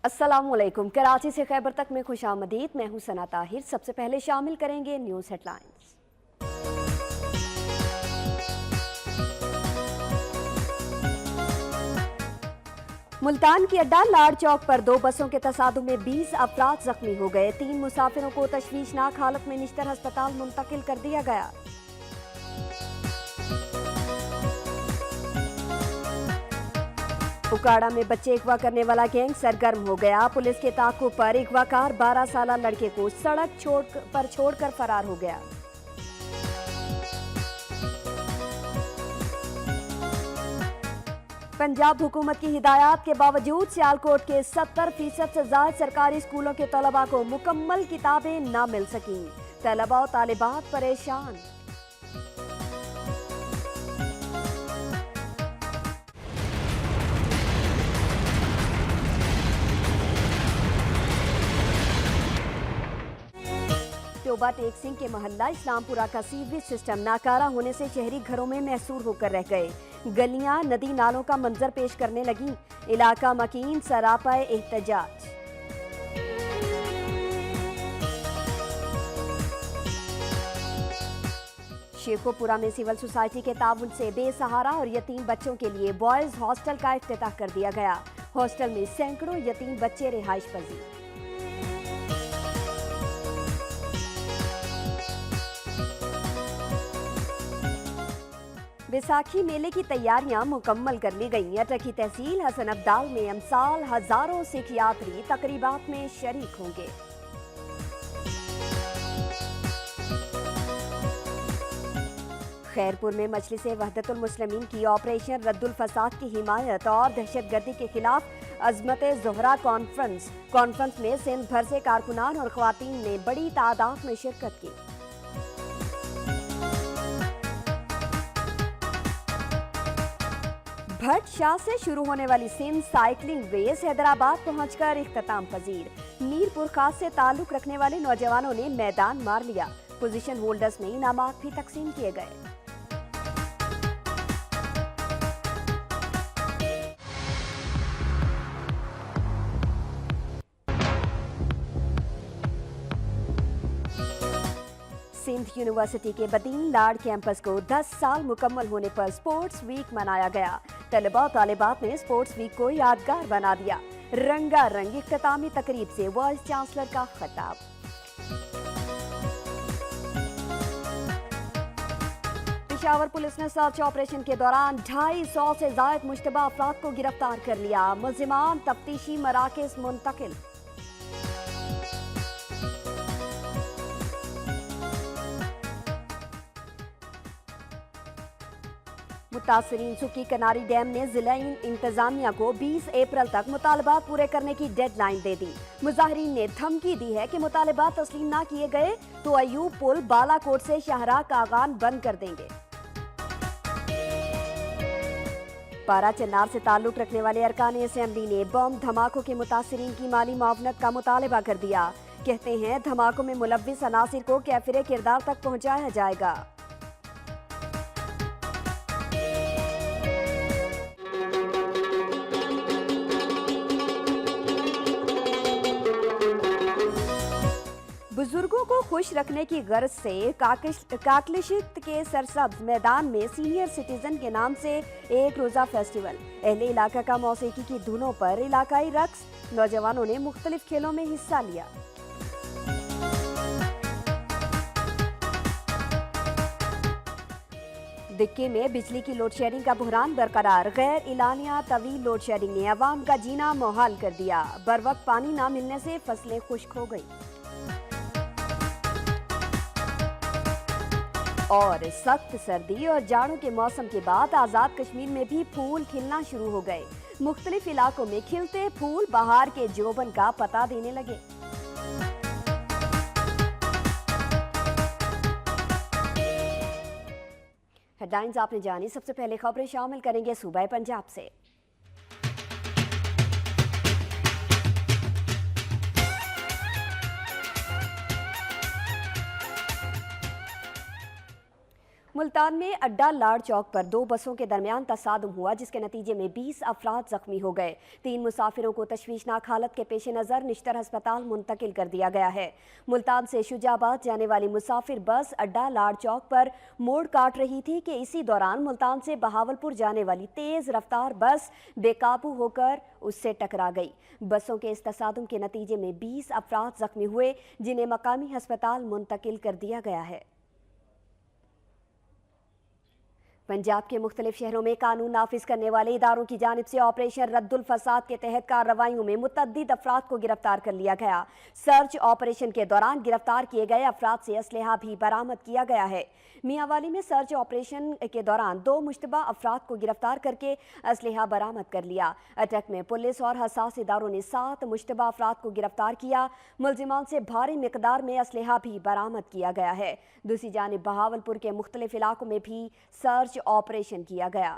अस्सलामुअलैकुम। कराची से खैबर तक में खुशामदीद। मैं हूं सना ताहिर। सबसे पहले शामिल करेंगे न्यूज़ हेडलाइंस। मुल्तान की अड्डा लाड़ चौक पर 2 बसों के तसादुम में 20 अफराद जख्मी हो गए। 3 मुसाफिरों को तशवीशनाक हालत में निश्तर अस्पताल मुंतकिल कर दिया गया। उकाड़ा में बच्चे अगवा करने वाला गैंग सरगर्म हो गया। पुलिस के ताक़ुब पर अगवाकार 12 साला लड़के को सड़क छोड़कर फरार हो गया। पंजाब हुकूमत की हिदायत के बावजूद सियालकोट के 70% से ज्यादा सरकारी स्कूलों के तलबा को मुकम्मल किताबें न मिल सकीं। तलबा और तालिबात परेशान। टोबा टेक सिंह के मोहल्ला इस्लामपुरा का सीवरेज सिस्टम नाकारा होने से शहरी घरों में महसूर होकर रह गए। गलियां नदी नालों का मंजर पेश करने लगी। इलाका मकीन सरापाए एहतजाज। शेखोपुरा में सिविल सोसाइटी के ताउन से बेसहारा और यतीम बच्चों के लिए बॉयज हॉस्टल का इफ्तिताह कर दिया गया। हॉस्टल में सैकड़ों यतीम बच्चे रिहाइश पजीर। बैसाखी मेले की तैयारियां मुकम्मल कर ली गई। अटक की तहसील हसन अब्दाल में अमसाल हजारों सिख यात्री तकरीबात में शरीक होंगे। खैरपुर में मजलिस वहदतुल मुस्लिमीन की ऑपरेशन रद्दुल फसाद की हिमायत और दहशतगर्दी के खिलाफ अजमत ज़ोहरा कॉन्फ्रेंस में सिंध भर से कारकुनान और ख्वातीन ने बड़ी तादाद में शिरकत की। भट्ट शाह से शुरू होने वाली सिंध साइकिलिंग रेस हैदराबाद पहुंचकर इख्तिताम पजीर। मीरपुर खास से ताल्लुक रखने वाले नौजवानों ने मैदान मार लिया। पोजीशन होल्डर्स में इनामात भी तकसीम किए गए। सिंध यूनिवर्सिटी के बदीन लाड़ कैंपस को 10 साल मुकम्मल होने पर स्पोर्ट्स वीक मनाया गया। तलबा और तालिबात ने स्पोर्ट्स वीक को यादगार बना दिया। रंगारंग इख्तितामी तकरीब से वाइस चांसलर का खिताब। पेशावर पुलिस ने सर्च ऑपरेशन के दौरान 250 से ज्यादा मुश्तबा अफराद को गिरफ्तार कर लिया। मुल्जिमान तफ्तीशी मराकज़ मुंतकिल। मुतासरीन सुकी कनारी डैम ने जिला इंतजामिया को 20 अप्रैल तक मुतालबात पूरे करने की डेडलाइन दे दी। मुजाहिरीन ने धमकी दी है कि मुतालबात तस्लीम न किए गए तो अयूब पुल बालाकोट से शाहराह कागान बंद कर देंगे। पारा चन्नार से ताल्लुक रखने वाले अरकान असेंबली ने बम धमाकों के मुतासरीन की माली मुआवनत का मुतालबा कर दिया। कहते हैं धमाकों में मुलव्विस अनासिर को कैफिरे किरदार तक पहुंचाया जाएगा। बुजुर्गों को खुश रखने की गर्ज से काकलिशित के सरसब्ज मैदान में सीनियर सिटीजन के नाम से एक रोजा फेस्टिवल। अहले इलाका का मौसीकी की धुनों पर इलाकाई रक्स। नौजवानों ने मुख्तलिफ खेलों में हिस्सा लिया। दिक्के में बिजली की लोड शेडिंग का बुहरान बरकरार। गैर इलानिया तवील लोड शेडिंग ने अवाम का जीना मुहाल कर दिया। बर वक्त पानी न मिलने से फसलें खुश्क हो गई। और सख्त सर्दी और जाड़ों के मौसम के बाद आजाद कश्मीर में भी फूल खिलना शुरू हो गए। मुख्तलिफ इलाकों में खिलते फूल बहार के जोबन का पता देने लगे। हेडलाइंस आपने जानी। सबसे पहले खबरें शामिल करेंगे सूबा पंजाब से। मुल्तान में अड्डा लाड़ चौक पर दो बसों के दरमियान तसादुम हुआ, जिसके नतीजे में 20 अफराद जख्मी हो गए। 3 मुसाफिरों को तशवीशनाक हालत के पेश नज़र निश्तर अस्पताल मुंतकिल कर दिया गया है। मुल्तान से शुजाबाद जाने वाली मुसाफिर बस अड्डा लाड़ चौक पर मोड़ काट रही थी कि इसी दौरान मुल्तान से बहावलपुर जाने वाली तेज रफ्तार बस बेकाबू होकर उससे टकरा गई। बसों के इस तसादुम के नतीजे में 20 अफराद जख्मी हुए, जिन्हें मकामी अस्पताल मुंतकिल कर दिया गया है। पंजाब के मुख्तलिफ शहरों में कानून नाफिज करने वाले इदारों की जानिब से ऑपरेशन रद्दुल फसाद के तहत कार्रवाइयों में मुतअद्दिद अफराद को गिरफ्तार कर लिया गया। सर्च ऑपरेशन के दौरान गिरफ्तार किए गए अफराद से असलहा भी बरामद किया गया है। मियांवाली में सर्च ऑपरेशन के दौरान 2 मुश्तबा अफराद को गिरफ्तार करके असलहा बरामद कर लिया। अटक में पुलिस और हसास इदारों ने 7 मुश्तबा अफराद को गिरफ्तार किया। मुलजिमान से भारी मिकदार में असलहा भी बरामद किया गया है। दूसरी जानिब बहावलपुर के मुख्तलिफ इलाकों में भी सर्च ऑपरेशन किया गया।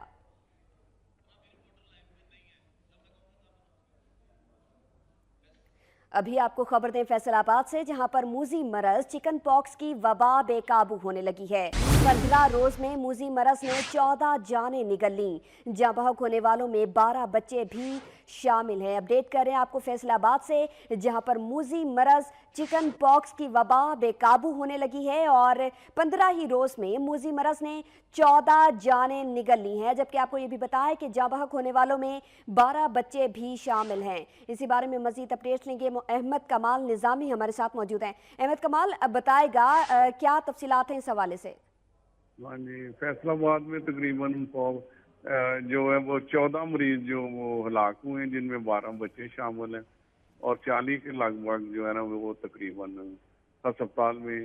अभी आपको खबर दें फैसलाबाद से, जहां पर मूजी मरज चिकन पॉक्स की वबा बेकाबू होने लगी है। 15 रोज में मूजी मरज ने 14 जानें निगल ली। जहां बहक होने वालों में 12 बच्चे भी शामिल हैं। अपडेट कर रहे हैं आपको फैसलाबाद से, जहां पर मूजी मरज चिकन पॉक्स की वबा बेकाबू होने लगी है और 15 ही रोज में मूजी मरज ने 14 जानें निगल ली हैं। जबकि आपको ये भी बताया कि जहां बहक होने वालों में 12 बच्चे भी शामिल हैं। इसी बारे में मजीद अपडेट्स लेंगे। अहमद कमाल निजामी हमारे साथ मौजूद हैं। अहमद कमाल, अब बताएगा क्या तफसीलात हैं इस हवाले से? हाँ जी, फैसलाबाद में तकरीबन जो है वो 14 मरीज जो वो हलाक हुए हैं, जिनमें 12 बच्चे शामिल हैं और 40 के लगभग जो है ना वो तकरीबन अस्पताल में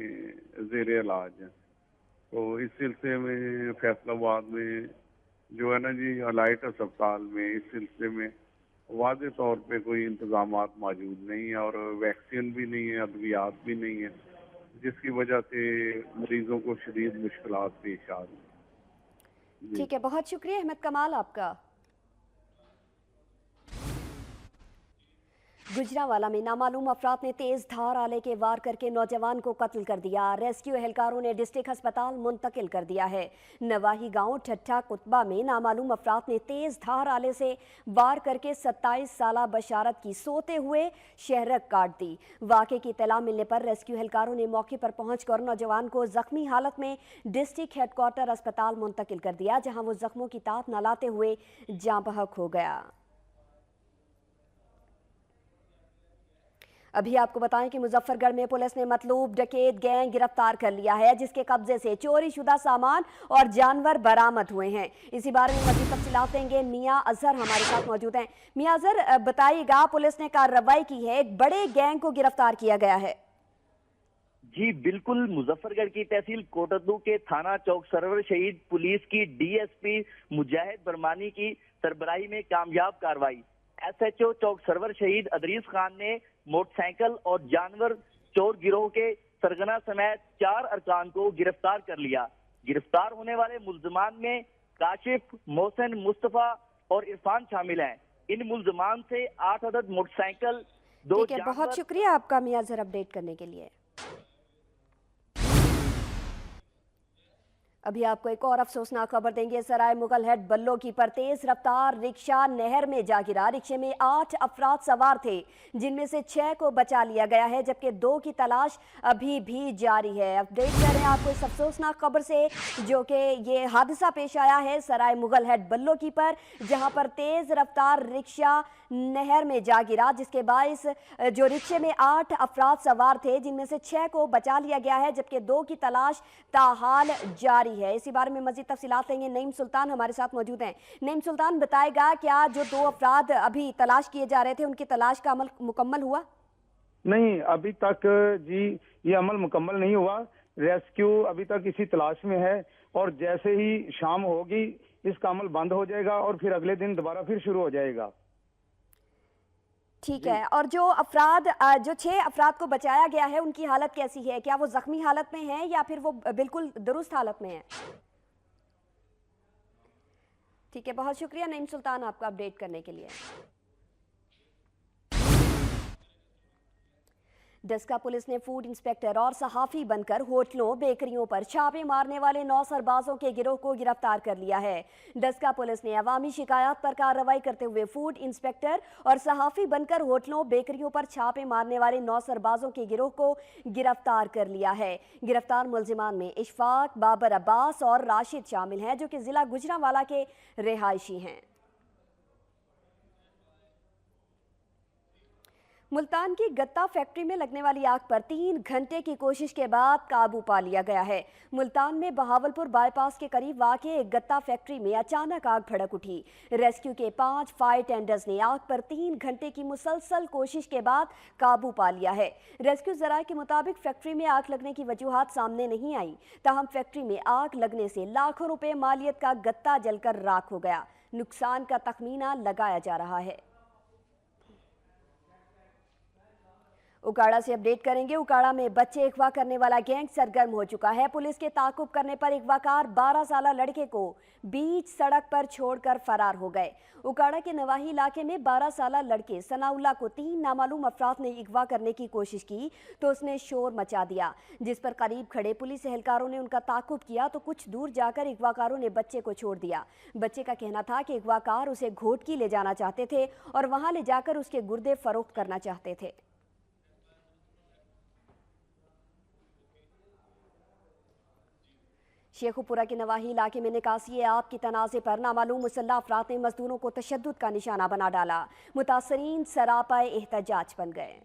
जेर इलाज है। तो इस सिलसिले में फैसलाबाद में जो है ना जी अलाइट अस्पताल में इस सिलसिले में वाज़े तौर पे कोई इंतजामात मौजूद नहीं है और वैक्सीन भी नहीं है, अद्वियात भी नहीं है, जिसकी वजह से मरीजों को शदीद मुश्किलात पेश आ रही है। ठीक है, बहुत शुक्रिया अहमद कमाल आपका। गुजरांवाला में नामालूम अफराद ने तेज धार आले के वार करके नौजवान को कत्ल कर दिया। रेस्क्यू एहलकारों ने डिस्ट्रिक्ट अस्पताल मुंतकिल कर दिया है। नवाही गांव ठट्ठा कुतबा में नामालूम अफराद ने तेज धार आले से वार करके 27 साला बशारत की सोते हुए शहरक काट दी। वाक़े की इत्तला मिलने पर रेस्क्यू एहलकारों ने मौके पर पहुंचकर नौजवान को जख्मी हालत में डिस्ट्रिक्ट हेडक्वार्टर अस्पताल मुंतकिल कर दिया, जहां वो जख्मों की ताप न लाते हुए जाँ बहक हो गया। अभी आपको बताएं कि मुजफ्फरगढ़ में पुलिस ने मतलूब डकैत गैंग गिरफ्तार कर लिया है, जिसके कब्जे से चोरी शुदा सामान और जानवर बरामद हुए हैं। इसी बारे में मज़ीद तफसीलात देंगे। मियां अजहर हमारे साथ मौजूद हैं। मियां अजहर, बताइएगा, पुलिस ने कार्रवाई की है, एक बड़े गैंग को गिरफ्तार किया गया है। जी बिल्कुल, मुजफ्फरगढ़ की तहसील कोटद्दू के थाना चौक सरवर शहीद पुलिस की डीएसपी मुजाहिद बरमानी की सरबराही में कामयाब कार्रवाई। एसएचओ चौक सरवर शहीद अदरीस खान ने मोटरसाइकिल और जानवर चोर गिरोह के सरगना समेत 4 अरकान को गिरफ्तार कर लिया। गिरफ्तार होने वाले मुल्जिमान में काशिफ, मोहसिन, मुस्तफा और इरफान शामिल हैं। इन मुल्जिमान से 8 अदद मोटरसाइकिल, 2 जानवर। बहुत शुक्रिया आपका मियां अजहर अपडेट करने के लिए। अभी आपको एक और अफसोसनाक खबर देंगे। सराय मुगल हेड बल्लो की पर तेज रफ्तार रिक्शा नहर में जा गिरा। रिक्शे में 8 अफराद सवार थे, जिनमें से 6 को बचा लिया गया है, जबकि 2 की तलाश अभी भी जारी है। अपडेट कर रहे हैं आपको इस अफसोसनाक खबर से, जो कि ये हादसा पेश आया है सराय मुगल हेड बल्लो की पर, जहां पर तेज रफ्तार रिक्शा नहर में जा गिरा, जिसके बाइस जो रिक्शे में 8 अफराद सवार थे, जिनमें से 6 को बचा लिया गया है, जबकि 2 की तलाश ताहाल जारी है। इसी बारे में मजीद तफसीलात लेंगे। नईम सुल्तान हमारे साथ मौजूद हैं। नईम सुल्तान, बताएगा, क्या जो 2 अफराद अभी तलाश किए जा रहे थे, उनकी तलाश का अमल मुकम्मल हुआ? नहीं, अभी तक जी ये अमल मुकम्मल नहीं हुआ। रेस्क्यू अभी तक इसी तलाश में है और जैसे ही शाम होगी इसका अमल बंद हो जाएगा और फिर अगले दिन दोबारा फिर शुरू हो जाएगा। ठीक है, और जो 6 अफराद को बचाया गया है, उनकी हालत कैसी है? क्या वो जख्मी हालत में हैं या फिर वो बिल्कुल दुरुस्त हालत में है? ठीक है, बहुत शुक्रिया नईम सुल्तान आपका अपडेट करने के लिए। डस्का पुलिस ने फूड इंस्पेक्टर और सहाफ़ी बनकर होटलों बेकरियों पर छापे मारने वाले 9 सरबाजों के गिरोह को गिरफ्तार कर लिया है। डस्का पुलिस ने अवामी शिकायत पर कार्रवाई करते हुए फूड इंस्पेक्टर और सहाफ़ी बनकर होटलों बेकरियों पर छापे मारने वाले 9 सरबाजों के गिरोह को गिरफ्तार कर लिया है। गिरफ्तार मुलजिमान में इशफाक, बाबर अब्बास और राशिद शामिल हैं, जो कि जिला गुजरांवाला के रिहायशी हैं। मुल्तान की गत्ता फैक्ट्री में लगने वाली आग पर 3 घंटे की कोशिश के बाद काबू पा लिया गया है। मुल्तान में बहावलपुर बाईपास के करीब वाक़े एक गत्ता फैक्ट्री में अचानक आग भड़क उठी। रेस्क्यू के 5 फायर टेंडर्स ने आग पर 3 घंटे की मुसलसल कोशिश के बाद काबू पा लिया है। रेस्क्यू ज़राए के मुताबिक फैक्ट्री में आग लगने की वजूहात सामने नहीं आई, ताहम फैक्ट्री में आग लगने से लाखों रुपए मालियत का गत्ता जलकर राख हो गया। नुकसान का तखमीना लगाया जा रहा है। उकाड़ा से अपडेट करेंगे। उकाड़ा में बच्चे अगवा करने वाला गैंग सरगर्म हो चुका है। पुलिस के ताकुब करने पर अगवाकार 12 साला लड़के को बीच सड़क पर छोड़कर फरार हो गए। उकाड़ा के नवाही इलाके में 12 साला लड़के सनाउल्ला को 3 नामालूम अफराद ने अगवा करने की कोशिश की तो उसने शोर मचा दिया, जिस पर करीब खड़े पुलिस एहलकारों ने उनका ताकुब किया तो कुछ दूर जाकर अगवाकारों ने बच्चे को छोड़ दिया। बच्चे का कहना था कि अगवाकार उसे घोटकी ले जाना चाहते थे और वहां ले जाकर उसके गुर्दे फरोख्त करना चाहते थे। शेखुपुरा के नवाही इलाके में निकासी आब की तनाज़े पर नामालूम मुसल्लह अफराद ने मजदूरों को तशद्दुद का निशाना बना डाला। मुतासरीन सरापाए एहतजाज बन गए।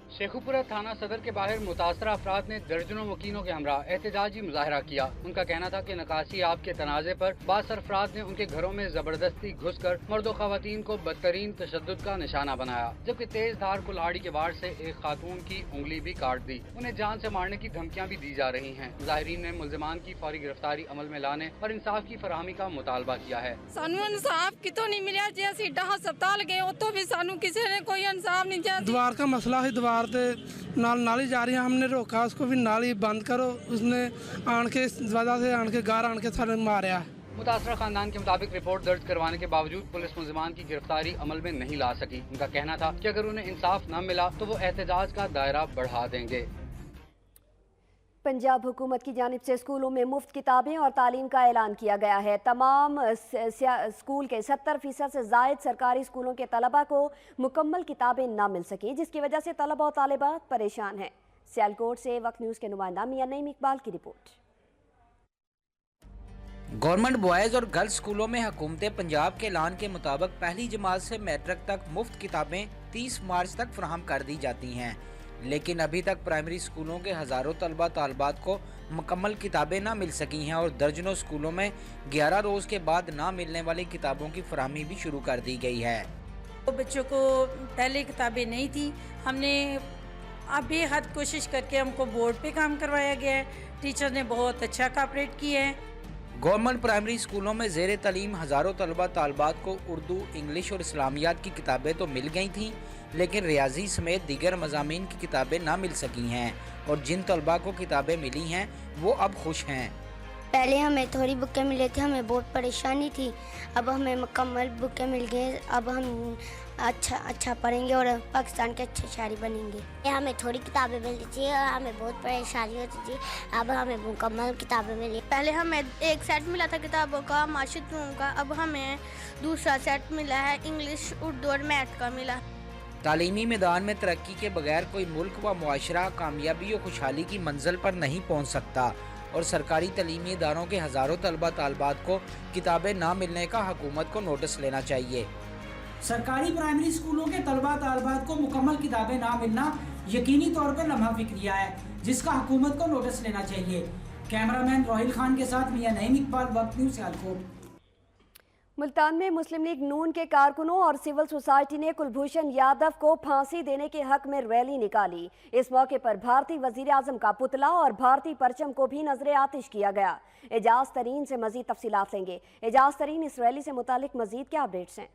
शेखुपुरा थाना सदर के बाहर मुतासरा अफराद ने दर्जनों वकीलों के हमरा एहतजाजी मुजाहरा किया। उनका कहना था कि नकासी आब के तनाज़े पर बास अफराद ने उनके घरों में जबरदस्ती घुसकर मर्द ख़वातीन को बदतरीन तशद्दुद का निशाना बनाया, जबकि तेज धार कुल्हाड़ी के वार से एक खातून की उंगली भी काट दी। उन्हें जान से मारने की धमकियां भी दी जा रही हैं। मुजाहिरीन ने मुल्जिमान की फौरी गिरफ्तारी अमल में लाने और इंसाफ की फराहमी का मुतालबा किया है। सानू इंसाफ कितों नहीं मिला, जे असीं डाह अस्पताल गए उतो भी सानू किसी ने कोई इंसाफ नहीं दिया। द्वार का मसला है, द्वार नाली जा रही है, हमने रोका उसको भी नाली बंद करो, उसने आन के वजह से आन के गार आन के सारे मारा। मुतासरा खानदान के मुताबिक रिपोर्ट दर्ज करवाने के बावजूद पुलिस मुल्जिमान की गिरफ्तारी अमल में नहीं ला सकी। उनका कहना था कि अगर उन्हें इंसाफ न मिला तो वो एहतजाज का दायरा बढ़ा देंगे। पंजाब हुकूमत की जानिब से स्कूलों में मुफ्त किताबें और तालीम का ऐलान किया गया है। तमाम स्कूल के 70% से ज़ायद सरकारी स्कूलों के तलबा को मुकम्मल किताबें ना मिल सकी, जिसकी वजह से तलबा और तालिबात परेशान हैं। सियालकोट से वक्त न्यूज़ के नुमाइंदा मियां नईम इकबाल की रिपोर्ट। गवर्नमेंट बॉयज़ और गर्ल्स स्कूलों में हुकूमत पंजाब के ऐलान के मुताबिक पहली जमात से मैट्रिक तक मुफ्त किताबें 30 मार्च तक फराहम कर दी जाती हैं, लेकिन अभी तक प्राइमरी स्कूलों के हज़ारों तलबा तालबात को मुकम्मल किताबें ना मिल सकी हैं और दर्जनों स्कूलों में 11 रोज़ के बाद ना मिलने वाली किताबों की फराहमी भी शुरू कर दी गई है। तो बच्चों को पहले किताबें नहीं थी, हमने अब बेहद कोशिश करके हमको बोर्ड पे काम करवाया गया है। टीचर ने बहुत अच्छा कोऑपरेट किया है। गवर्नमेंट प्राइमरी स्कूलों में ज़ेर तलीम हज़ारों तलबा तालबात को उर्दू, इंग्लिश और इस्लामियात की किताबें तो मिल गई थीं, लेकिन रियाजी समेत दीगर मज़ामीन की किताबें ना मिल सकी हैं और जिन तलबा को किताबें मिली हैं वो अब खुश हैं। पहले हमें थोड़ी बुकें मिली थी, हमें बहुत परेशानी थी, अब हमें मुकम्मल बुकें मिल गई। अब हम अच्छा पढ़ेंगे और पाकिस्तान के अच्छे शायरी बनेंगे। हमें थोड़ी किताबें मिलती थी और हमें बहुत परेशानी होती थी, अब हमें मुकम्मल किताबें मिली। पहले हमें एक सेट मिला था किताबों का, माशिदों का, अब हमें दूसरा सेट मिला है, इंग्लिश, उर्दू और मैथ का मिला। तालीमी मैदान में तरक्की के बगैर कोई मुल्क व मुआशरा कामयाबी और खुशहाली की मंजिल पर नहीं पहुँच सकता और सरकारी तालीमी इदारों के हज़ारों तलबा तालबात को किताबें ना मिलने का हुकूमत को नोटिस लेना चाहिए। सरकारी प्राइमरी स्कूलों के तलबा तालबात को मुकम्मल किताबें ना मिलना यकीनी तौर पर लम्हा फिक्रिया है, जिसका हुकूमत को नोटिस लेना चाहिए। कैमरामैन रोहिल खान के साथ मियां नईम इकबाल, वक्त न्यूज़ सियालकोट। मुल्तान में मुस्लिम लीग नून के कारकुनों और सिविल सोसाइटी ने कुलभूषण यादव को फांसी देने के हक में रैली निकाली। इस मौके पर भारतीय वजीर आजम का पुतला और भारतीय परचम को भी नजरे आतिश किया गया। एजाज तरीन से मजीद तफसीलात लेंगे। एजाज तरीन, इस रैली से मुतालिक मजीद क्या अपडेट्स हैं?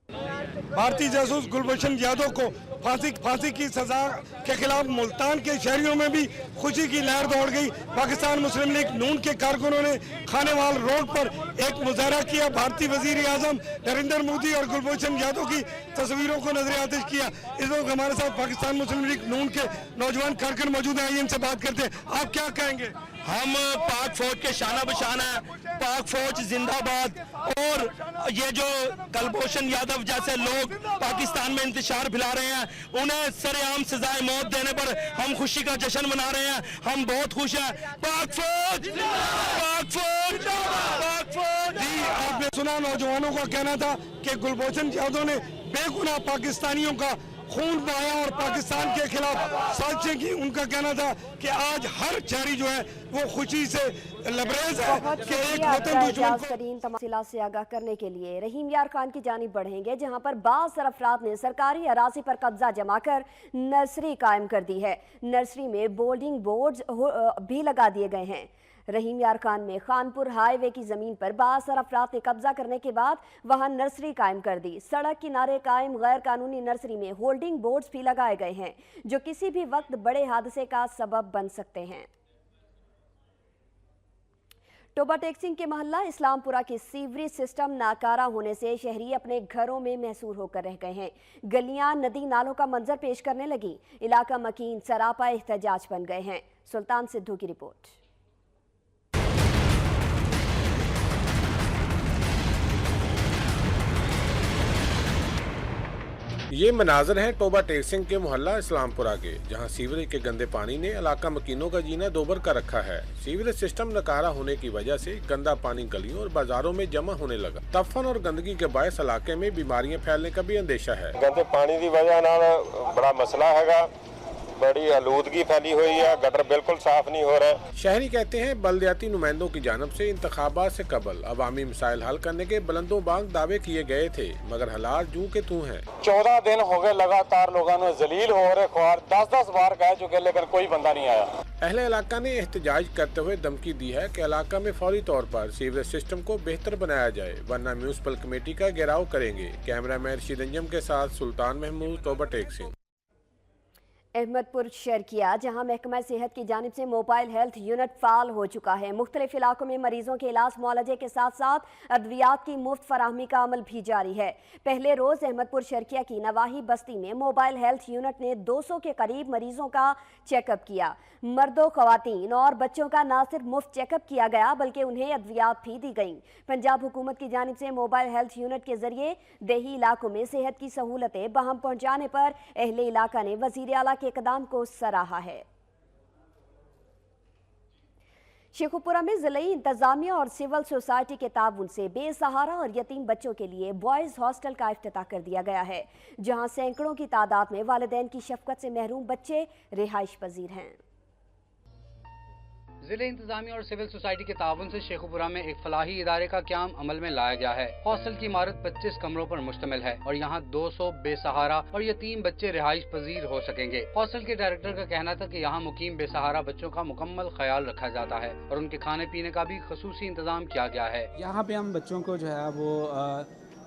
भारतीय जासूस गुलभूषण यादव को फांसी की सजा के खिलाफ मुल्तान के शहरियों में भी खुशी की लहर दौड़ गई। पाकिस्तान मुस्लिम लीग नून के कारकुनों ने खानेवाल रोड पर एक मुजाहरा किया। भारतीय वजीर आजम नरेंद्र मोदी और गुलभूषण यादव की तस्वीरों को नजर आतिश किया। इस वक्त हमारे साथ पाकिस्तान मुस्लिम लीग नून के नौजवान कारकुन मौजूद हैं, इनसे बात करते हैं। आप क्या कहेंगे? हम पाक फौज के शाना बशाना है, पाक फौज जिंदाबाद। और ये जो कुलभूषण यादव जैसे लोग पाकिस्तान में इंतशार फैला रहे हैं, उन्हें सरेआम सजाए मौत देने पर हम खुशी का जश्न मना रहे हैं। हम बहुत खुश हैं। पाक फौज, पाक फौज, पाक फौज। जी, आपने सुना नौजवानों का कहना था कि गुलभूषण यादव ने बेगुनाह पाकिस्तानियों का खून बहाया और पाकिस्तान के खिलाफ साजिशें की। उनका कहना था कि आज हर शहरी जो है वो खुशी से लबरेज है कि एक वतन दुश्मन तरीन तमासीला से आगाह करने के लिए रहीम यार खान की जानिब बढ़ेंगे, जहां पर बाज़ अफराद ने सरकारी अराजी पर कब्जा जमा कर नर्सरी कायम कर दी है। नर्सरी में बोर्डिंग बोर्ड्स भी लगा दिए गए हैं। रहीम यार खान में खानपुर हाईवे की जमीन पर बासर अफराद ने कब्जा करने के बाद वहां नर्सरी कायम कर दी। सड़क किनारे कायम गैर कानूनी नर्सरी में होल्डिंग बोर्ड्स भी लगाए गए हैं जो किसी भी वक्त बड़े हादसे का सबब बन सकते हैं। टोबा टेक्सिंग के मोहल्ला इस्लामपुरा की सीवरेज सिस्टम नाकारा होने से शहरी अपने घरों में महसूर होकर रह गए हैं। गलियां नदी नालों का मंजर पेश करने लगी। इलाका मकीन सरापा एहतजाज बन गए हैं। सुल्तान सिद्धू की रिपोर्ट। ये मनाजर हैं टोबा टेक्सिंग के मोहल्ला इस्लामपुरा के, जहां सीवरेज के गंदे पानी ने इलाका मकीनों का जीना दोबर कर रखा है। सीवरेज सिस्टम नकारा होने की वजह से गंदा पानी गलियों और बाजारों में जमा होने लगा। तफन और गंदगी के बायस इलाके में बीमारियां फैलने का भी अंदेशा है। गंदे पानी की वजह नाल बड़ा मसला है, बड़ी आलूदगी फैली हुई है, गटर बिल्कुल साफ नहीं हो रहा। शहरी कहते हैं बल्दियाती नुमाइंदों की जानब से इंतखाबात से कबल अवामी मसाइल हल करने के बुलंदों बांग दावे किए गए थे, मगर हालात जूं के तू हैं। 14 दिन हो गए लगातार लोगों ने जलील हो रहे ख्वार 10-10 बार कह चुके लेकिन कोई बंदा नहीं आया। अहले इलाका ने एहतजाज करते हुए धमकी दी है कि इलाका में फौरी तौर पर सीवरेज सिस्टम को बेहतर बनाया जाए, वरना म्यूनिसिपल कमेटी का घेराव करेंगे। कैमरामैन रशीद अंजम के साथ सुल्तान महमूद, टोबा टेक्सिंग। अहमदपुर शर्किया, जहां महकमा सेहत की जानिब से मोबाइल हेल्थ यूनिट फाल हो चुका है। मुख्तलिफ इलाकों में मरीजों के इलाज मुआलजे के साथ साथ अद्वियात की मुफ्त फराहमी का अमल भी जारी है। पहले रोज अहमदपुर शर्किया की नवाही बस्ती में मोबाइल हेल्थ यूनिट ने 200 के करीब मरीजों का चेकअप किया। मर्दों, खवातीन और बच्चों का न सिर्फ मुफ्त चेकअप किया गया बल्कि उन्हें अद्वियात भी दी गईं। पंजाब हुकूमत की जानिब से मोबाइल हेल्थ यूनिट के जरिए देही इलाकों में सेहत की सहूलतें बहम पहुंचाने पर अहले इलाका ने वजीर आला के इक़दाम को सराहा है। शेखुपुरा में जिले इंतजामिया और सिविल सोसाइटी के ताउन से बेसहारा और यतीम बच्चों के लिए बॉयज हॉस्टल का इफ्तिताह कर दिया गया है, जहां सैकड़ों की तादाद में वालिदैन की शफकत से महरूम बच्चे रिहाइश पजीर हैं। जिले इंतजामिया और सिविल सोसाइटी के ताउन से शेखुपुरा में एक फलाही इदारे का क्याम अमल में लाया गया है। हॉस्टल की इमारत 25 कमरों पर मुश्तमिल है और यहाँ 200 बेसहारा और यतीम बच्चे रिहाइश पजीर हो सकेंगे। हॉस्टल के डायरेक्टर का कहना था कि यहाँ मुकीम बेसहारा बच्चों का मुकम्मल ख्याल रखा जाता है और उनके खाने पीने का भी खसूसी इंतजाम किया गया है। यहाँ पे हम बच्चों को जो है वो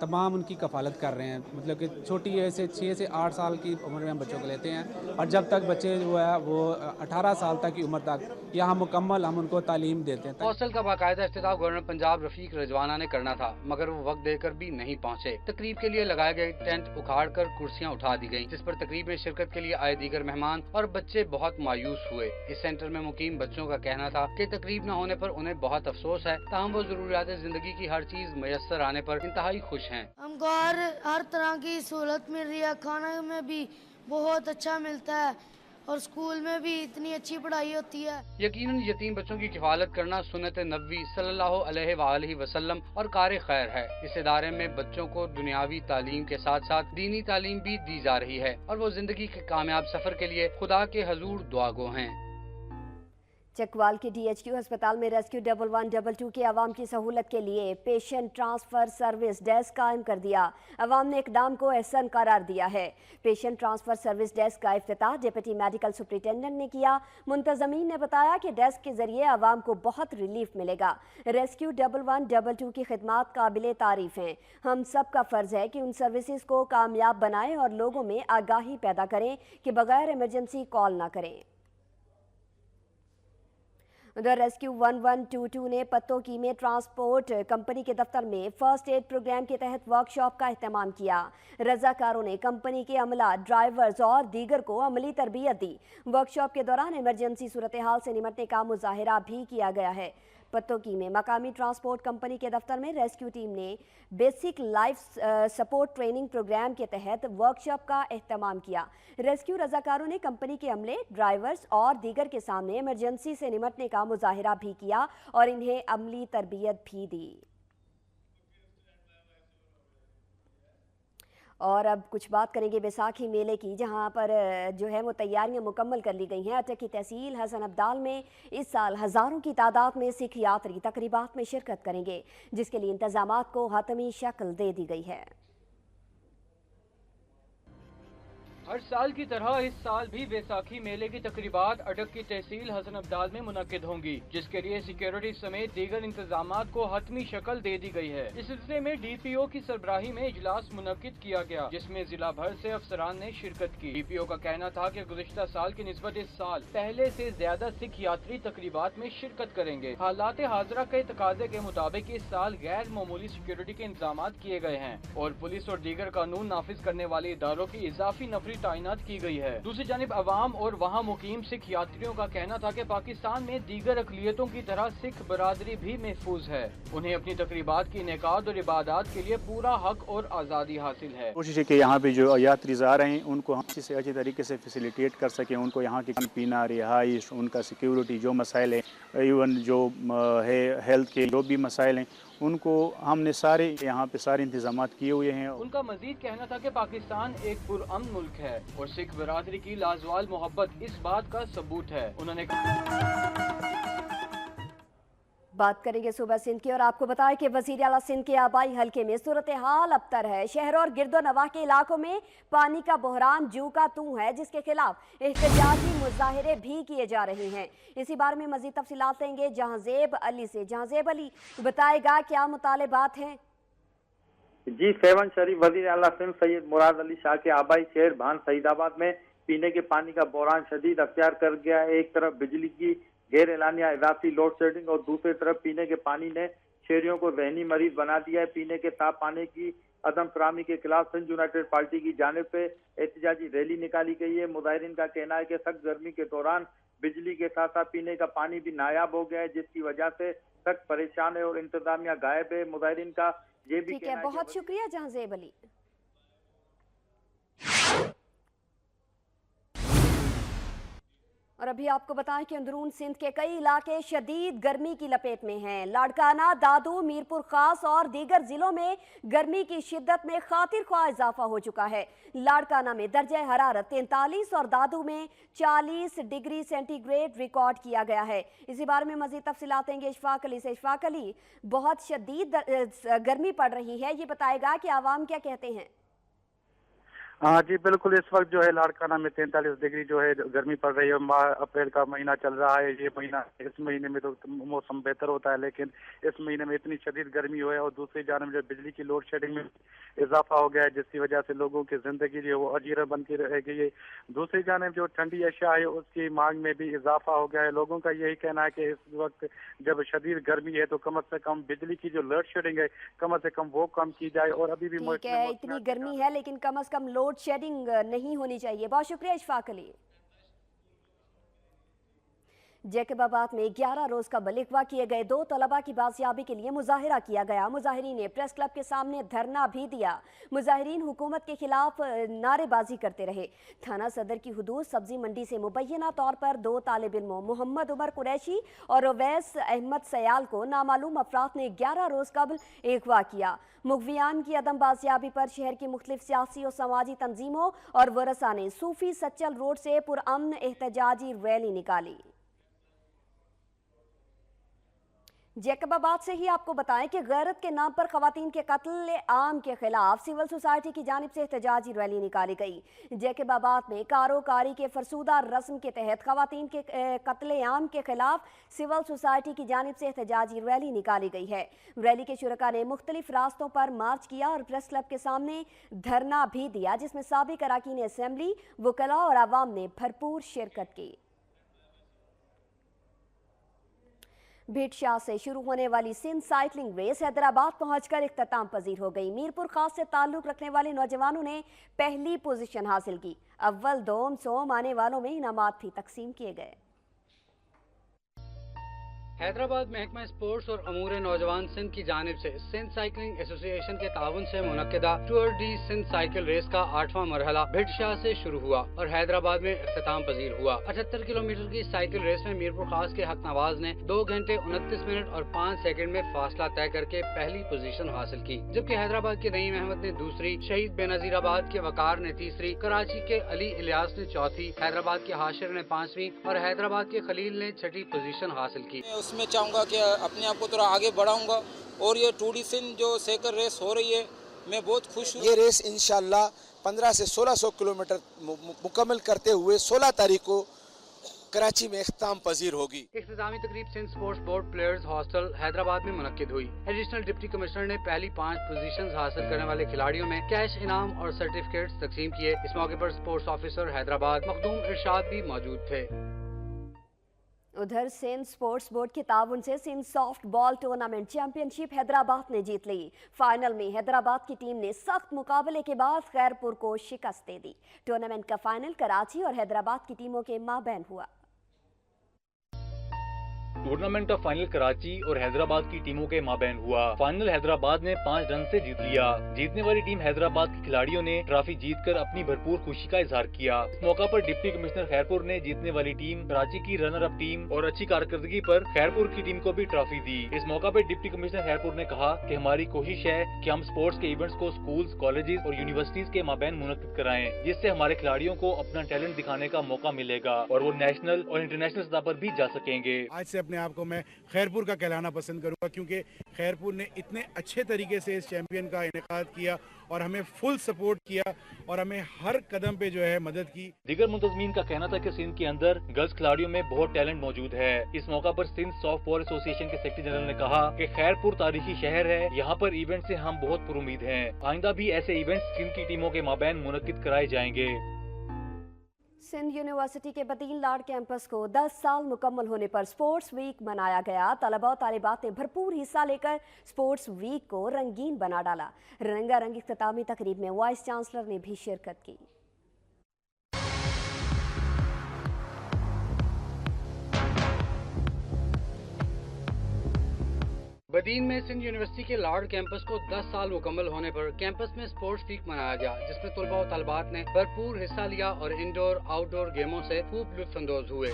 तमाम उनकी कफालत कर रहे हैं, मतलब कि छोटी एज से 6 से 8 साल की उम्र में हम बच्चों को लेते हैं और जब तक बच्चे जो है वो 18 साल तक की उम्र तक यहाँ मुकम्मल हम उनको तालीम देते हैं। हॉस्टल का बाकायदा इफ्तिताह गवर्नर पंजाब रफीक रजवाना ने करना था, मगर वो वक्त देकर भी नहीं पहुँचे। तकरीब के लिए लगाए गए टेंट उखाड़ कर कुर्सियाँ उठा दी गयी, जिस पर तकरीब में शिरकत के लिए आए दीगर मेहमान और बच्चे बहुत मायूस हुए। इस सेंटर में मुकीम बच्चों का कहना था कि तकरीब न होने पर उन्हें बहुत अफसोस है, ताहम वो जरूरियात जिंदगी की हर चीज मैसर आने पर इंतहाई खुश हैं। हमको हर तरह की सहूलत मिल रही है, खाना में भी बहुत अच्छा मिलता है और स्कूल में भी इतनी अच्छी पढ़ाई होती है। यकीनन यतीम बच्चों की किफालत करना सुन्नत नबी सल्लल्लाहु अलैहि वसल्लम और कार खैर है। इस इदारे में बच्चों को दुनियावी तालीम के साथ साथ दीनी तालीम भी दी जा रही है और वो जिंदगी के कामयाब सफर के लिए खुदा के हजूर दुआगो हैं। चकवाल के DHQ अस्पताल में रेस्क्यू 1112 के आवाम की सहूलत के लिए पेशेंट ट्रांसफ़र सर्विस डेस्क कायम कर दिया। आवाम ने इकदाम को एहसन करार दिया है। पेशेंट ट्रांसफ़र सर्विस डेस्क का इफ्तिताह डिप्टी मेडिकल सुपरिटेंडेंट ने किया। मुंतज़मीन ने बताया कि डेस्क के जरिए आवाम को बहुत रिलीफ मिलेगा। रेस्क्यू 1112 की खिदमात काबिले तारीफ़ हैं। हम सब का फ़र्ज़ है कि उन सर्विसेज को कामयाब बनाएं और लोगों में आगाही पैदा करें कि बगैर इमरजेंसी कॉल ना करें। उधर रेस्क्यू 1122 ने पत्तों में ट्रांसपोर्ट कंपनी के दफ्तर में फर्स्ट एड प्रोग्राम के तहत वर्कशॉप का एहतमाम किया। रजाकारों ने कंपनी के अमला, ड्राइवर्स और दीगर को अमली तरबियत दी। वर्कशॉप के दौरान इमरजेंसी सूरत हाल से निमटने का मुजाहिरा भी किया गया है। पत्तोकी में मकामी ट्रांसपोर्ट कंपनी के दफ्तर में रेस्क्यू टीम ने basic life support training program के तहत वर्कशॉप का एहतमाम किया। रेस्क्यू रजाकारों ने कंपनी के अमले, ड्राइवर्स और दीगर के सामने इमरजेंसी से निमटने का मुजाहिरा भी किया और इन्हें अमली तरबियत भी दी। और अब कुछ बात करेंगे बैसाखी मेले की, जहां पर जो है वो तैयारियां मुकम्मल कर ली गई हैं। अटक की तहसील हसन अब्दाल में इस साल हज़ारों की तादाद में सिख यात्री तकरीबात में शिरकत करेंगे, जिसके लिए इंतजामात को हतमी शक्ल दे दी गई है। हर साल की तरह इस साल भी बैसाखी मेले की तकरीबात अटक की तहसील हसन अब्दाल में मुनक्किद होंगी, जिसके लिए सिक्योरिटी समेत दीगर इंतजामात को हतमी शक्ल दे दी गई है। इस सिलसिले में DPO की सरबराही में इजलास मुनक्किद किया गया, जिसमें जिला भर से अफसरान ने शिरकत की। DPO का कहना था कि गुज़िश्ता साल की निस्बत इस साल पहले से ज्यादा सिख यात्री तकरीबात में शिरकत करेंगे। हालात हाजरा के तकाजे के मुताबिक इस साल गैर मामूली सिक्योरिटी के इंतजाम किए गए हैं और पुलिस और दीगर कानून नाफिज करने वाले इदारों की इजाफी नफरी तैनात की गई है। दूसरी जानिब अवाम और वहाँ मुकीम सिख यात्रियों का कहना था कि पाकिस्तान में दीगर अक़लियतों की तरह सिख बरादरी भी महफूज है। उन्हें अपनी तकरीबात की इनेकाद और इबादत के लिए पूरा हक और आज़ादी हासिल है। कोशिश है कि यहाँ पे जो यात्री आ रहे हैं उनको हम अच्छी से अच्छी तरीके से फैसिलिटेट कर सकें, उनको यहाँ की पीना, रिहाइश, उनका सिक्योरिटी जो मसाइल है, इवन जो है हेल्थ के जो भी मसाइल हैं, उनको हमने सारे यहाँ पे सारे इंतजाम किए हुए हैं। उनका मजीद कहना था कि पाकिस्तान एक पुरअमन मुल्क है और सिख बरादरी की लाजवाल मोहब्बत इस बात का सबूत है। उन्होंने बात करेंगे सूबा सिंध की और आपको बताएं कि वज़ीर आला सिंध के आबाई हल्के में सूरत हाल अबतर है। शहर और गिरदो नवाह के इलाकों में पानी का बहरान जू का तू है, जिसके खिलाफ एहतजाजी मुजाहिरे भी किए जा रहे हैं। इसी बारे में मजीद तफसीलात देंगे जहांजेब अली से। जहांजेब अली बताएगा क्या मुतालबात हैं? जी, 7 शरीफ वज़ीर आला सिंध सैयद मुराद अली शाह के आबाई शहर भान सईदाबाद में पीने के पानी का बहरान शदीद अख्तियार कर गया है। एक तरफ बिजली की गैर एलानिया इजाफी लोड शेडिंग और दूसरी तरफ पीने के पानी ने शहरियों को जहनी मरीज बना दिया है। पीने के साफ पानी की अदम फराहमी के खिलाफ सिंध यूनाइटेड पार्टी की जानिब से एहतजाजी रैली निकाली गई है। मुजाहिरीन का कहना है कि सख्त गर्मी के दौरान बिजली के साथ साथ पीने का पानी भी नायाब हो गया है, जिसकी वजह से सख्त परेशान है और इंतजामिया गायब है। मुजाहिरीन का ये भी कहना है। बहुत शुक्रिया जहांजेब अली। और अभी आपको बताएं कि अंदरून सिंध के कई इलाके शदीद गर्मी की लपेट में हैं। लाड़काना, दादू, मीरपुर खास और दीगर जिलों में गर्मी की शिद्दत में खातिर ख्वाह इजाफा हो चुका है। लाड़काना में दर्जा हरारत 43 और दादू में 40 डिग्री सेंटीग्रेड रिकॉर्ड किया गया है। इसी बारे में मजीद तफसीलात देंगे इशफाक अली से। इशफाक अली, बहुत शदीद गर्मी पड़ रही है, ये बताएगा कि आवाम क्या कहते हैं? हाँ जी बिल्कुल, इस वक्त जो है लाड़काना में 43 डिग्री जो है गर्मी पड़ रही है। अप्रैल का महीना चल रहा है, ये महीना इस महीने में तो मौसम बेहतर होता है, लेकिन इस महीने में इतनी शदीद गर्मी हुई है और दूसरी जानब जो बिजली की लोड शेडिंग में इजाफा हो गया है, जिसकी वजह से लोगों की जिंदगी जो है वो अजीरा बनती रह गई है। दूसरी जानब जो ठंडी अशिया है उसकी मांग में भी इजाफा हो गया है। लोगों का यही कहना है कि इस वक्त जब शदीद गर्मी है तो कम से कम बिजली की जो लोड शेडिंग है कम से कम वो कम की जाए। और अभी भी इतनी गर्मी है लेकिन कम से कम लोड शेडिंग नहीं होनी चाहिए। बहुत शुक्रिया इशफाक अली। जैकबाबाद में 11 रोज का बलिगवा किए गए 2 तलबा की बाजियाबी के लिए मुजाहिरा किया गया। मुजाहिरीन ने प्रेस क्लब के सामने धरना भी दिया। मुजाहिरीन हुकूमत के खिलाफ नारेबाजी करते रहे। थाना सदर की हुदूद सब्जी मंडी से मुबैना तौर पर 2 तालिब इल्मों मोहम्मद उमर कुरैशी और अवैस अहमद सयाल को नामालूम अफराद ने 11 रोज कबल अगवा किया। मुगवियान की अदम बाजियाबी पर शहर की मुख्तलिफ सियासी और समाजी तंजीमों और वरसा ने सूफी सच्चल रोड से पुरअमन एहतजाजी रैली निकाली। जैकबाबाद से ही आपको बताएं कि गैरत के नाम पर खवातीन के कत्ल आम के खिलाफ सिविल सोसाइटी की जानिब से एहतजाजी रैली निकाली गई। जैकबाबाद में कारोकारी के फरसूदा रस्म के तहत खवातीन के कत्ल आम के खिलाफ सिविल सोसाइटी की जानिब से एहतजाजी रैली निकाली गई है। रैली के शुरका ने मुख्तलिफ रास्तों पर मार्च किया और प्रेस क्लब के सामने धरना भी दिया, जिसमें साबिक अरकान असेंबली, वकला और आवाम ने भरपूर शिरकत की। भिटशाह से शुरू होने वाली सिंध साइकिलिंग रेस हैदराबाद पहुंचकर इख्तिताम पजीर हो गई। मीरपुर खास से ताल्लुक रखने वाले नौजवानों ने पहली पोजीशन हासिल की। अव्वल दोम सोम आने वालों में इनामात भी तकसीम किए गए। हैदराबाद महकमा स्पोर्ट्स और अमूर नौजवान सिंध की जानिब से सिंध साइकिलिंग एसोसिएशन के ताउन से मुनक्किदा Tour de Sindh cycle race का 8वां मरहला भिटशाह से शुरू हुआ और हैदराबाद में इख्तिताम पजीर हुआ। 78 किलोमीटर की साइकिल रेस में मीरपुर खास के हक नवाज ने 2 घंटे 29 मिनट और 5 सेकंड में फासला तय करके पहली पोजीशन हासिल की, जबकि हैदराबाद के नईम अहमद ने दूसरी, शहीद बेनजीराबाद के वकार ने तीसरी, कराची के अली इलियास ने चौथी, हैदराबाद के हाशिर ने 5वीं और हैदराबाद के खलील ने 6ठी पोजीशन हासिल की। मैं चाहूँगा कि अपने आप को थोड़ा आगे बढ़ाऊंगा और ये टूर डी सिंध जो साइकिल रेस हो रही है, मैं बहुत खुश हूँ। ये रेस इंशाल्लाह 15 से 1600 किलोमीटर मुकम्मल करते हुए 16 तारीख को कराची में इख्तिताम पजीर होगी। इख्तितामी तकरीब Sindh sports board players hostel Hyderabad में मुनक्किद हुई। एडिशनल डिप्टी कमिश्नर ने पहली 5 पोजीशंस हासिल करने वाले खिलाड़ियों में कैश इनाम और सर्टिफिकेट्स तकसीम किए। इस मौके पर स्पोर्ट्स ऑफिसर हैदराबाद मखदूम इरशाद भी मौजूद थे। उधर सिंध स्पोर्ट्स बोर्ड के ताउन से Sindh soft ball tournament championship Hyderabad ने जीत ली। फाइनल में हैदराबाद की टीम ने सख्त मुकाबले के बाद खैरपुर को शिकस्त दे दी। टूर्नामेंट का फाइनल कराची और हैदराबाद की टीमों के माबैन हुआ। टूर्नामेंट का फाइनल कराची और हैदराबाद की टीमों के माबैन हुआ। फाइनल हैदराबाद ने 5 रन से जीत लिया। जीतने वाली टीम हैदराबाद के खिलाड़ियों ने ट्रॉफी जीतकर अपनी भरपूर खुशी का इजहार किया। इस मौका पर डिप्टी कमिश्नर खैरपुर ने जीतने वाली टीम, कराची की रनर अप टीम और अच्छी कारकर्दगी पर खैरपुर की टीम को भी ट्रॉफी दी। इस मौका पर डिप्टी कमिश्नर खैरपुर ने कहा कि हमारी कोशिश है कि हम स्पोर्ट्स के इवेंट्स को स्कूल्स, कॉलेजेस और यूनिवर्सिटीज के माबैन मुनक्किद कराएं, जिससे हमारे खिलाड़ियों को अपना टैलेंट दिखाने का मौका मिलेगा और वो नेशनल और इंटरनेशनल सतह पर भी जा सकेंगे। आज से अपने आप को मैं खैरपुर का कहलाना पसंद करूंगा, क्योंकि खैरपुर ने इतने अच्छे तरीके से इस चैंपियन का इनेकाद किया और हमें फुल सपोर्ट किया और हमें हर कदम पे जो है मदद की। दीगर मुंतजमीन का कहना था कि सिंध के अंदर गर्ल्स खिलाड़ियों में बहुत टैलेंट मौजूद है। इस मौका पर सिंध सॉफ्ट बॉल एसोसिएशन के सेक्रेटरी जनरल ने कहा कि खैरपुर तारीखी शहर है, यहाँ पर इवेंट से हम बहुत पुरुमीद हैं। आइंदा भी ऐसे इवेंट्स सिंध की टीमों के माबैन मुनक्किद कराए जाएंगे। सिंध यूनिवर्सिटी के बदीन लाड कैंपस को 10 साल मुकम्मल होने पर स्पोर्ट्स वीक मनाया गया। तलबा और तालिबात ने भरपूर हिस्सा लेकर स्पोर्ट्स वीक को रंगीन बना डाला। रंगारंग इख्तितामी तकरीब में वाइस चांसलर ने भी शिरकत की। बदीन में सिंध यूनिवर्सिटी के लार्ड कैंपस को 10 साल मुकम्मल होने पर कैंपस में स्पोर्ट्स वीक मनाया गया, जिसमें तलबा और तलबात ने भरपूर हिस्सा लिया और इंडोर आउटडोर गेमों से खूब लुत्फानंदोज हुए।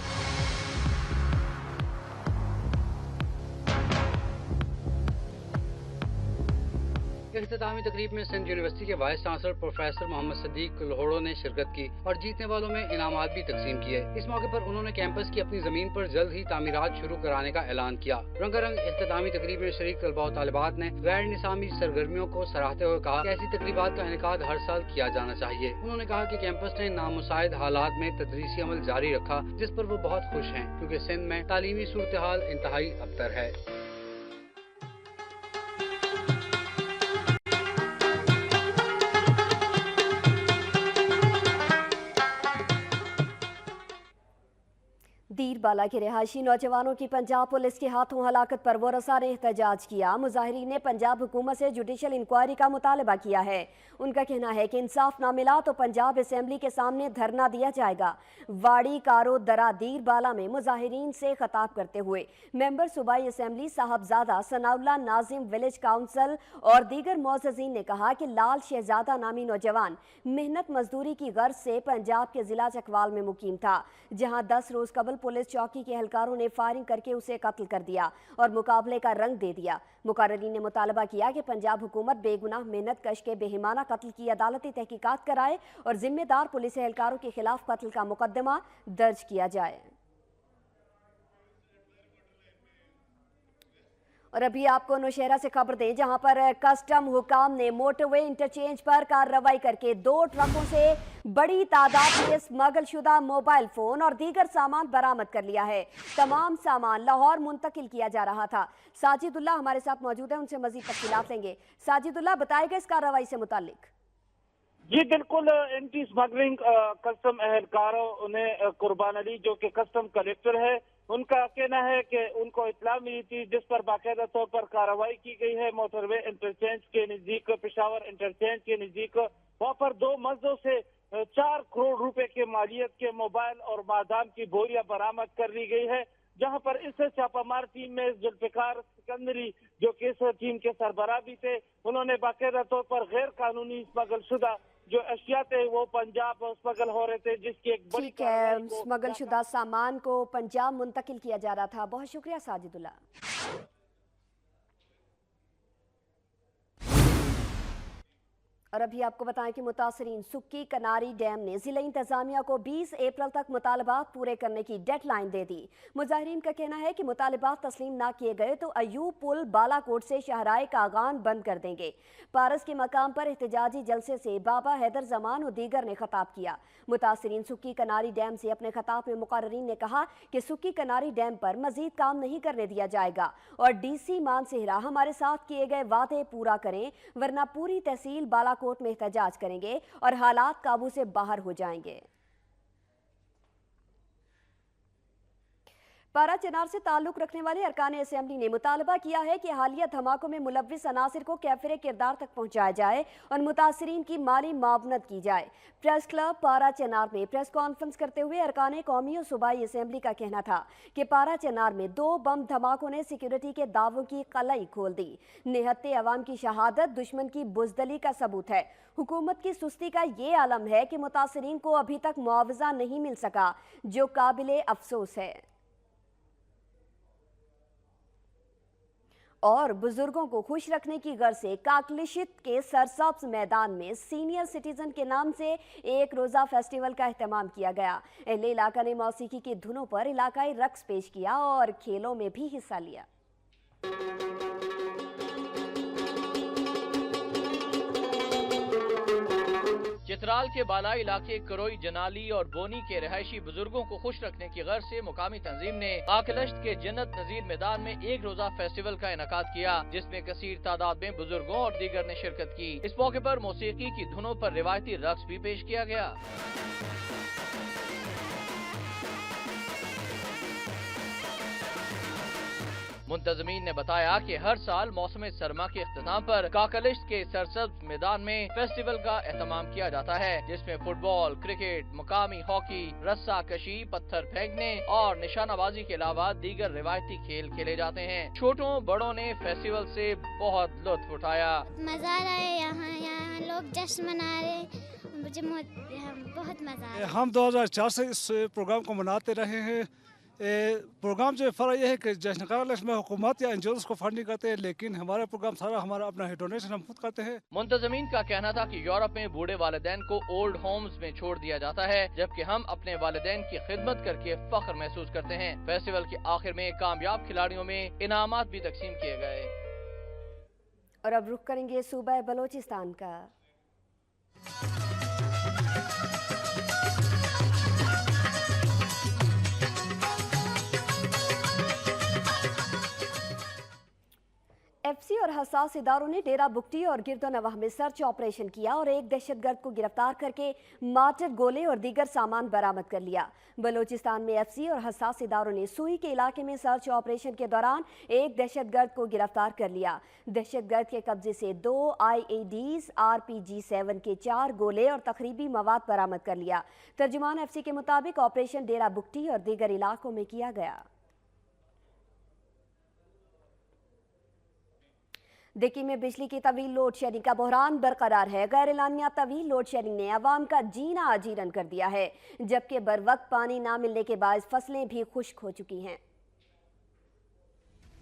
इख्तितामी तकरीब में सिंध यूनिवर्सिटी के vice chancellor professor Mohammad Sadiq Lohro ने शिरकत की और जीतने वालों में इनामात भी तकसीम किए। इस मौके पर उन्होंने कैंपस की अपनी जमीन पर जल्द ही तामीरात शुरू कराने का ऐलान किया। रंगारंग इख्तितामी तकरीब में शरीक तलबा और तालिबात ने गैर निसामी सरगर्मियों को सराहते हुए कहा कि ऐसी तकरीबात का इनेकाद हर साल किया जाना चाहिए। उन्होंने कहा कि कैंपस ने नामुसाइद हालात में तदरीसी अमल जारी रखा, जिस पर वो बहुत खुश हैं, क्योंकि सिंध में तालीमी सूरत हाल इंतहाई अबतर है। दीरबाला के रिहायशी नौजवानों की पंजाब पुलिस के हाथों हलाकत पर वरसा ने एहतजाज किया। मुजाहिरीन ने पंजाब हुकूमत से जुडिशल इंक्वायरी का मुतालबा किया है। उनका कहना है कि इंसाफ ना मिला तो पंजाब असेंबली के सामने धरना दिया जाएगा। वाड़ी कारो दरा दीरबाला में मुजाहिरीन से खिताब करते हुए मेंबर सूबाई assembly Sahibzada Sanaullah Nazim, village council और दीगर मोअज़्ज़ज़ीन ने कहा कि लाल शहजादा नामी नौजवान मेहनत मजदूरी की गर्ज से पंजाब के जिला चकवाल में मुकीम था, जहां 10 रोज कबल पुलिस चौकी के एहलकारों ने फायरिंग करके उसे कत्ल कर दिया और मुकाबले का रंग दे दिया। मुकर्रीरीन ने मुतालबा किया कि पंजाब हुकूमत बेगुनाह मेहनत कश के बेहिमाना कत्ल की अदालती तहकीकात कराए और जिम्मेदार पुलिस एहलकारों के खिलाफ कत्ल का मुकदमा दर्ज किया जाए। और अभी आपको नौशहरा से खबर दें, जहां पर कस्टम हुकाम ने मोटरवे इंटरचेंज पर कार्रवाई करके 2 ट्रकों से बड़ी तादाद में स्मगलशुदा मोबाइल फोन और दीगर सामान बरामद कर लिया है। तमाम सामान लाहौर मुंतकिल किया जा रहा था। साजिदुल्लाह हमारे साथ मौजूद है, उनसे मजीद तफसीलात लेंगे। साजिदुल्लाह, बताएगा इस कार्रवाई से मुतालिक। जी बिल्कुल, एंटी स्मगलिंग कस्टम एहलकारों ने कुर्बान अली जो कि कस्टम कलेक्टर है, उनका कहना है कि उनको इत्तला मिली थी जिस पर बाकायदा तौर पर कार्रवाई की गई है। मोटरवे इंटरचेंज के नजदीक, पेशावर इंटरचेंज के नजदीक, वहाँ पर 2 मर्जों से 4 करोड़ रुपए के मालियत के मोबाइल और बादाम की बोरियां बरामद कर ली गई है। जहां पर इस छापामार टीम में जुल्फिकार सिकंदरी जो कि इस टीम के सरबराह भी थे, उन्होंने बाकायदा तौर पर गैर कानूनी स्मगलशुदा जो अशिया थे वो पंजाब स्मगल हो रहे थे, जिसकी एक बड़ी ठीक है, स्मगलशुदा सामान को पंजाब मुंतकिल किया जा रहा था। बहुत शुक्रिया साजिदुल्लाह। और अभी आपको बताएं कि मुतासरीन सुक्की कनारी डैम ने जिला इंतजामिया को 20 अप्रैल तक मुतालबात पूरे करने की डेडलाइन दे दी। मुजाहिरीन का कहना है कि मुतालबात तस्लीम ना किए गए तो अयूब पुल बालाकोट से शहराए कागान बंद कर देंगे। पारस के मकाम पर एहतजाजी जलसे से बाबा हैदर जमान और दीगर ने खताब किया। मुतासरीन सुक्की कनारी डैम से अपने खताब में मुकर्रीन ने कहा कि सुक्की कनारी डैम पर मजीद काम नहीं करने दिया जाएगा और DC मान सेहरा हमारे साथ किए गए वादे पूरा करें, वरना पूरी तहसील बालाकोट कोर्ट में एहतजाज करेंगे और हालात काबू से बाहर हो जाएंगे। पारा चनार से ताल्लुक रखने वाले अरकान असेंबली ने मुतालबा किया है कि हालिया धमाकों में मुलव्विस अनासिर को कैफिर किरदार तक पहुंचाया जाए और मुतासरीन की माली मावनत की जाए। प्रेस क्लब पारा चनार में प्रेस कॉन्फ्रेंस करते हुए अरकान कौमी और सूबाई असेंबली का कहना था कि पारा चनार में 2 बम धमाकों ने सिक्योरिटी के दावों की कलई खोल दी। निहत्ते अवाम की शहादत दुश्मन की बुजदली का सबूत है। हुकूमत की सुस्ती का ये आलम है कि मुतासरीन को अभी तक मुआवजा नहीं मिल सका, जो काबिले अफसोस है। और बुजुर्गों को खुश रखने की गर्ज से काकलिशित के सरसब्ज मैदान में सीनियर सिटीजन के नाम से एक रोज़ा फेस्टिवल का एहतमाम किया गया। अहले इलाका ने मौसीकी की धुनों पर इलाकाई रक्स पेश किया और खेलों में भी हिस्सा लिया। चित्राल के बालाई इलाके करोई जनाली और बोनी के रहायशी बुजुर्गों को खुश रखने की गर्ज से मुकामी तंजीम ने आकलश्त के जन्नत नजीर मैदान में एक रोजा फेस्टिवल का इनेकाद किया, जिसमें कसीर तादाद में बुजुर्गों और दीगर ने शिरकत की। इस मौके पर मौसीकी की धुनों पर रिवायती रक्स भी पेश किया गया। मुंतजमीन ने बताया कि हर साल मौसम सरमा के इख्तिताम पर काकलिश्त के सरसब्ज मैदान में फेस्टिवल का एहतमाम किया जाता है, जिसमें फुटबॉल, क्रिकेट, मुकामी हॉकी, रस्सा कशी, पत्थर फेंकने और निशानाबाजी के अलावा दीगर रिवायती खेल खेले जाते हैं। छोटों बड़ों ने फेस्टिवल से बहुत लुत्फ उठाया। मजा आ रहा है, यहाँ लोग जश्न मना रहे, मुझे बहुत मजा आ रहा है। हम 2004 से इस प्रोग्राम को मनाते रहे हैं। प्रोग्राम जो फ़र्क यह है कि जश्न काकलिश्त में हुकूमत या एनजीओ को फंडिंग करते हैं, लेकिन हमारा प्रोग्राम सारा हमारा अपना डोनेशन हम खुद करते हैं। मुंतजमीन का कहना था कि यूरोप में बूढ़े वालिदैन को ओल्ड होम्स में छोड़ दिया जाता है, जबकि हम अपने वालिदैन की खिदमत करके फख्र महसूस करते हैं। फेस्टिवल के आखिर में कामयाब खिलाड़ियों में इनामात भी तकसीम किए गए। और अब रुख करेंगे सूबा बलोचिस्तान का। एफसी और हसास इदारों ने डेरा बुगटी और गिरदोनवाह में सर्च ऑपरेशन किया और एक दहशतगर्द को गिरफ्तार करके मार्टर, गोले और दीगर सामान बरामद कर लिया। बलोचिस्तान में एफसी और हसास इदारों ने सुई के इलाके में सर्च ऑपरेशन के दौरान एक दहशतगर्द को गिरफ्तार कर लिया। दहशतगर्द के कब्जे से 2 IEDs, RPG-7 के 4 गोले और तकरीबी मवाद बरामद कर लिया। तर्जुमान एफसी के मुताबिक ऑपरेशन डेरा बुगटी और दीगर इलाकों में किया गया। दिक्की में बिजली की तवील लोड शेडिंग का बहरान बरकरार है। गैर एलानिया तवील लोड शेडिंग ने अवाम का जीना अजीरन कर दिया है, जबकि बर वक्त पानी ना मिलने के बायस फसलें भी खुश्क हो चुकी हैं।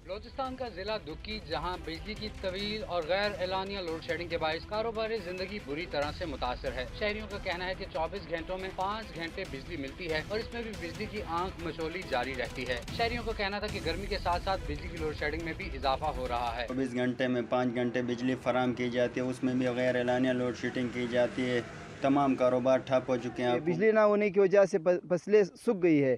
बलूचिस्तान का जिला दुक्की, जहां बिजली की तवील और गैर एलानिया लोड शेडिंग के बायस कारोबारी जिंदगी बुरी तरह से मुतासर है। शहरियों का कहना है कि 24 घंटों में 5 घंटे बिजली मिलती है और इसमें भी बिजली की आंख मचोली जारी रहती है। शहरियों का कहना था कि गर्मी के साथ साथ बिजली की लोड शेडिंग में भी इजाफा हो रहा है। 24 घंटे में 5 घंटे बिजली फराम की जाती है, उसमें भी गैर एलानिया लोड शेडिंग की जाती है। तमाम कारोबार ठप हो चुके हैं। बिजली ना होने की वजह से फसलें सूख गई है।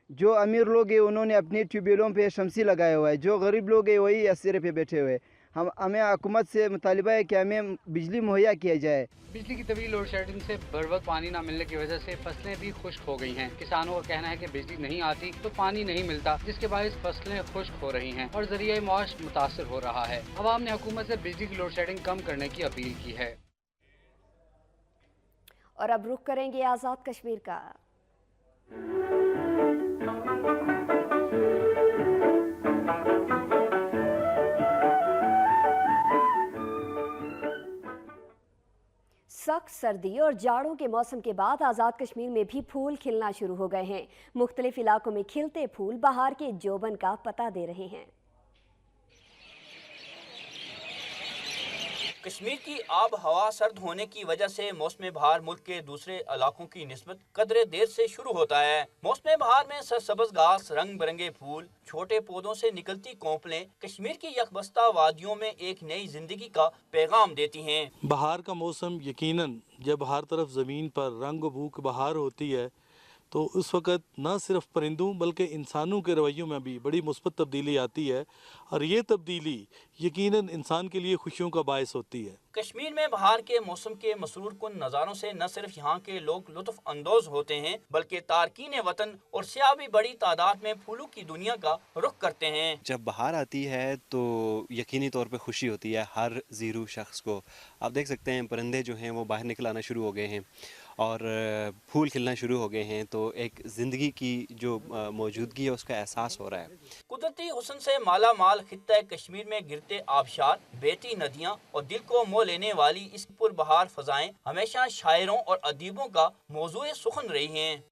जो अमीर लोग हैं उन्होंने अपने ट्यूबवेलों पे शमसी लगाया हुआ है, जो गरीब लोग हैं वही असीरे पे बैठे हुए हैं। हमें हुकूमत से मुतालिबा है कि हमें बिजली मुहैया किया जाए। बिजली की तवील लोड शेडिंग से बर वक्त पानी न मिलने की वजह से फसलें भी खुश्क हो गई हैं। किसानों का कहना है कि बिजली नहीं आती तो पानी नहीं मिलता, जिसके बायस फसलें खुश्क हो रही हैं और जरिए माश मुतासर हो रहा है। अवाम ने हुकूमत से बिजली की लोड शेडिंग कम करने की अपील की है। और अब रुख करेंगे आज़ाद कश्मीर का। सख्त सर्दी और जाड़ों के मौसम के बाद आज़ाद कश्मीर में भी फूल खिलना शुरू हो गए हैं। मुख्तलिफ इलाकों में खिलते फूल बहार के जोबन का पता दे रहे हैं। कश्मीर की आब हवा सर्द होने की वजह से मौसम बहार मुल्क के दूसरे इलाकों की निस्बत कदरे देर से शुरू होता है। मौसम बहार में सरसब्ज घास, रंग बिरंगे फूल, छोटे पौधों से निकलती कोंपलें कश्मीर की यकबस्ता वादियों में एक नई जिंदगी का पैगाम देती हैं। बहार का मौसम यकीनन जब हर तरफ ज़मीन पर रंग बू की बहार होती है तो उस वक़्त न सिर्फ परिंदों बल्कि इंसानों के रवैयों में भी बड़ी मुस्बत तब्दीली आती है और ये तब्दीली यकीनन इंसान के लिए खुशियों का बायस होती है। कश्मीर में बहार के मौसम के मसरूर कुन नज़ारों से न सिर्फ यहाँ के लोग लुत्फ अंदोज होते हैं बल्कि तारकीन वतन और सियाह भी बड़ी तादाद में फूलों की दुनिया का रुख करते हैं। जब बहार आती है तो यकीनी तौर पे खुशी होती है हर ज़ीरू शख्स को। आप देख सकते हैं परिंदे जो हैं वो बाहर निकल आना शुरू हो गए हैं और फूल खिलना शुरू हो गए हैं, तो एक ज़िंदगी की जो मौजूदगी है उसका एहसास हो रहा है। कुदरती हुस्न से माला माल खित्ता कश्मीर में गिरते आबशार, बहती नदियाँ और दिल को मोह लेने वाली इस पुरबहार फजाएं हमेशा शायरों और अदीबों का मौजूए सुखन रही हैं।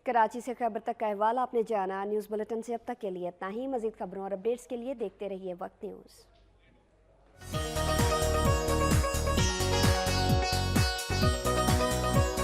कराची से खबर तक का अहवाल आपने जाना। न्यूज़ बुलेटिन से अब तक के लिए इतना ही। मज़ीद खबरों और अपडेट्स के लिए देखते रहिए वक्त न्यूज़।